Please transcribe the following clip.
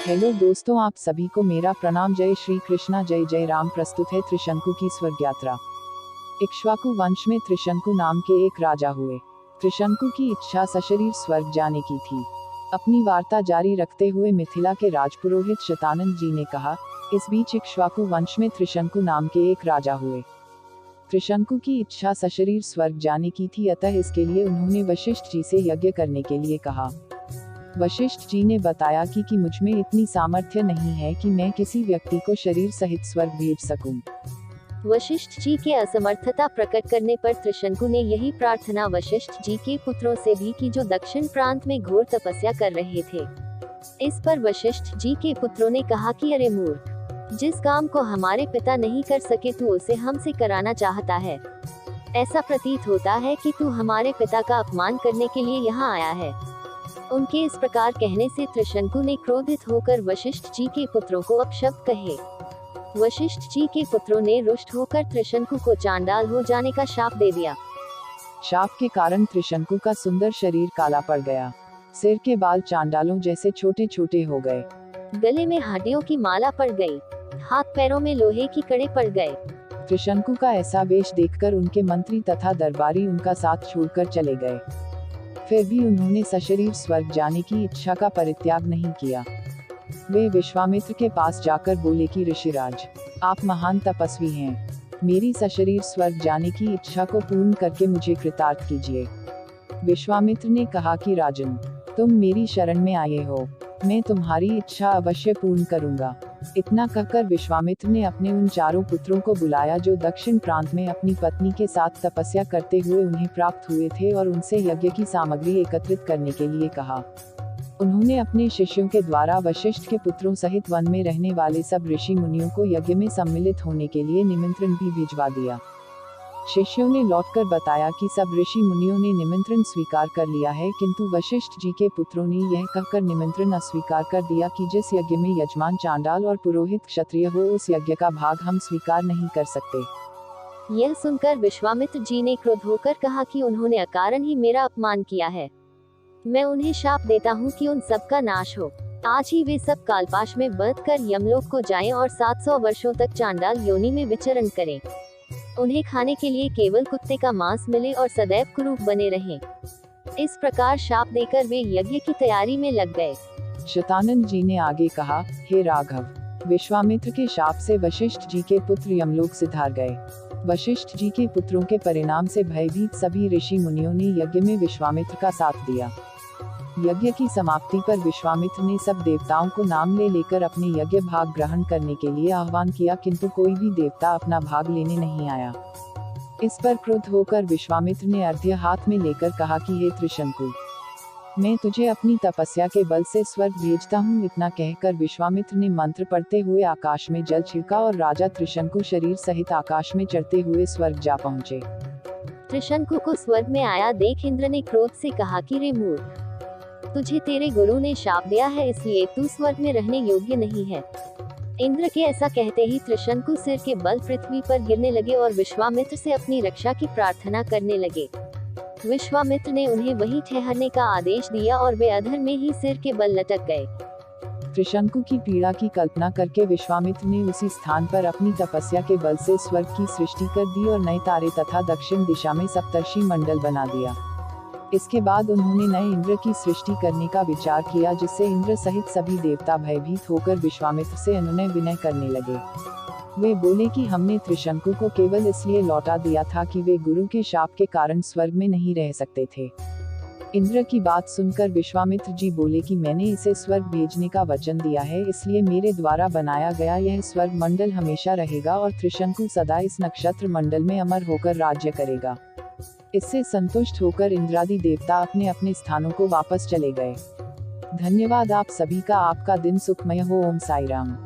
Hello दोस्तों, आप सभी को मेरा प्रणाम। जय श्री कृष्णा, जय जय राम। प्रस्तुत है त्रिशंकु की स्वर्ग यात्रा। इक्ष्वाकु वंश में त्रिशंकु नाम के एक राजा हुए। त्रिशंकु की इच्छा सशरीर स्वर्ग जाने की थी। अपनी वार्ता जारी रखते हुए मिथिला के राजपुरोहित शतानंद जी ने कहा, इस बीच इक्ष्वाकु वंश में त्रिशंकु नाम के एक राजा हुए। त्रिशंकु की इच्छा सशरीर स्वर्ग जाने की थी, अतः इसके लिए उन्होंने वशिष्ठ जी से यज्ञ करने के लिए कहा। वशिष्ठ जी ने बताया कि मुझमें इतनी सामर्थ्य नहीं है कि मैं किसी व्यक्ति को शरीर सहित स्वर्ग भेज सकूं। वशिष्ठ जी के असमर्थता प्रकट करने पर त्रिशंकु ने यही प्रार्थना वशिष्ठ जी के पुत्रों से भी की, जो दक्षिण प्रांत में घोर तपस्या कर रहे थे। इस पर वशिष्ठ जी के पुत्रों ने कहा कि अरे मूर्ख, जिस काम को हमारे पिता नहीं कर सके तू उसे हमसे कराना चाहता है। ऐसा प्रतीत होता है कि तू हमारे पिता का अपमान करने के लिए यहाँ आया है। उनके इस प्रकार कहने से त्रिशंकु ने क्रोधित होकर वशिष्ठ जी के पुत्रों को अपशब्द कहे। वशिष्ठ जी के पुत्रों ने रुष्ट होकर त्रिशंकु को चांडाल हो जाने का शाप दे दिया। शाप के कारण त्रिशंकु का सुंदर शरीर काला पड़ गया। सिर के बाल चांडालों जैसे छोटे छोटे हो गए। गले में हड्डियों की माला पड़ गई। हाथ पैरों में लोहे की कड़े पड़ गए। त्रिशंकु का ऐसा वेश देखकर उनके मंत्री तथा दरबारी उनका साथ छोड़कर चले गए। फिर भी उन्होंने सशरीर स्वर्ग जाने की इच्छा का परित्याग नहीं किया। वे विश्वामित्र के पास जाकर बोले कि ऋषिराज, आप महान तपस्वी हैं। मेरी सशरीर स्वर्ग जाने की इच्छा को पूर्ण करके मुझे कृतार्थ कीजिए। विश्वामित्र ने कहा कि राजन, तुम मेरी शरण में आए हो, मैं तुम्हारी इच्छा अवश्य पूर्ण करूंगा। इतना कहकर विश्वामित्र ने अपने उन चारों पुत्रों को बुलाया जो दक्षिण प्रांत में अपनी पत्नी के साथ तपस्या करते हुए उन्हें प्राप्त हुए थे, और उनसे यज्ञ की सामग्री एकत्रित करने के लिए कहा। उन्होंने अपने शिष्यों के द्वारा वशिष्ठ के पुत्रों सहित वन में रहने वाले सब ऋषि मुनियों को यज्ञ में सम्मिलित होने के लिए निमंत्रण भी भिजवा दिया। शिष्यों ने लौटकर बताया कि सब ऋषि मुनियों ने निमंत्रण स्वीकार कर लिया है, किंतु वशिष्ठ जी के पुत्रों ने यह कहकर निमंत्रण अस्वीकार कर दिया कि जिस यज्ञ में यजमान चांडाल और पुरोहित क्षत्रिय हो, उस यज्ञ का भाग हम स्वीकार नहीं कर सकते। यह सुनकर विश्वामित्र जी ने क्रोध होकर कहा कि उन्होंने अकारण ही मेरा अपमान किया है। मैं उन्हें शाप देता हूँ कि उन सब का नाश हो। आज ही वे सब कालपाश में बंध कर यमलोक को जाएं और 700 वर्षों तक चांडाल योनि में विचरण करें। उन्हें खाने के लिए केवल कुत्ते का मांस मिले और सदैव कुरूप बने रहें। इस प्रकार शाप देकर वे यज्ञ की तैयारी में लग गए। शतानंद जी ने आगे कहा, हे राघव, विश्वामित्र के शाप से वशिष्ठ जी के पुत्र यमलोक सिधार गए। वशिष्ठ जी के पुत्रों के परिणाम से भयभीत सभी ऋषि मुनियों ने यज्ञ में विश्वामित्र का साथ दिया। यज्ञ की समाप्ति पर विश्वामित्र ने सब देवताओं को नाम ले लेकर अपने यज्ञ भाग ग्रहण करने के लिए आह्वान किया, किंतु कोई भी देवता अपना भाग लेने नहीं आया। इस पर क्रुद्ध होकर विश्वामित्र ने अर्घ्य हाथ में लेकर कहा कि हे त्रिशंकु, मैं तुझे अपनी तपस्या के बल से स्वर्ग भेजता हूँ। इतना कहकर विश्वामित्र ने मंत्र पढ़ते हुए आकाश में जल छिड़का और राजा त्रिशंकु शरीर सहित आकाश में चढ़ते हुए स्वर्ग जा पहुँचे। त्रिशंकु को स्वर्ग में आया देख इंद्र ने क्रोध से कहा कि रे मूर्ख, तुझे तेरे गुरु ने शाप दिया है, इसलिए तू स्वर्ग में रहने योग्य नहीं है। इंद्र के ऐसा कहते ही त्रिशंकु सिर के बल पृथ्वी पर गिरने लगे और विश्वामित्र से अपनी रक्षा की प्रार्थना करने लगे। विश्वामित्र ने उन्हें वहीं ठहरने का आदेश दिया और वे अधर में ही सिर के बल लटक गए। त्रिशंकु की पीड़ा की कल्पना करके विश्वामित्र ने उसी स्थान पर अपनी तपस्या के बल से स्वर्ग की सृष्टि कर दी और नए तारे तथा दक्षिण दिशा में सप्तर्षि मंडल बना दिया। इसके बाद उन्होंने नए इंद्र की सृष्टि करने का विचार किया, जिससे इंद्र सहित सभी देवता भयभीत होकर विश्वामित्र से अनुनय विनय करने लगे। वे बोले कि हमने त्रिशंकु को केवल इसलिए लौटा दिया था कि वे गुरु के शाप के कारण स्वर्ग में नहीं रह सकते थे। इंद्र की बात सुनकर विश्वामित्र जी बोले कि मैंने इसे स्वर्ग भेजने का वचन दिया है, इसलिए मेरे द्वारा बनाया गया यह स्वर्ग मंडल हमेशा रहेगा और त्रिशंकु सदा इस नक्षत्र मंडल में अमर होकर राज्य करेगा। इससे संतुष्ट होकर इंद्रादि देवता अपने अपने स्थानों को वापस चले गए। धन्यवाद आप सभी का। आपका दिन सुखमय हो। ओम साई राम।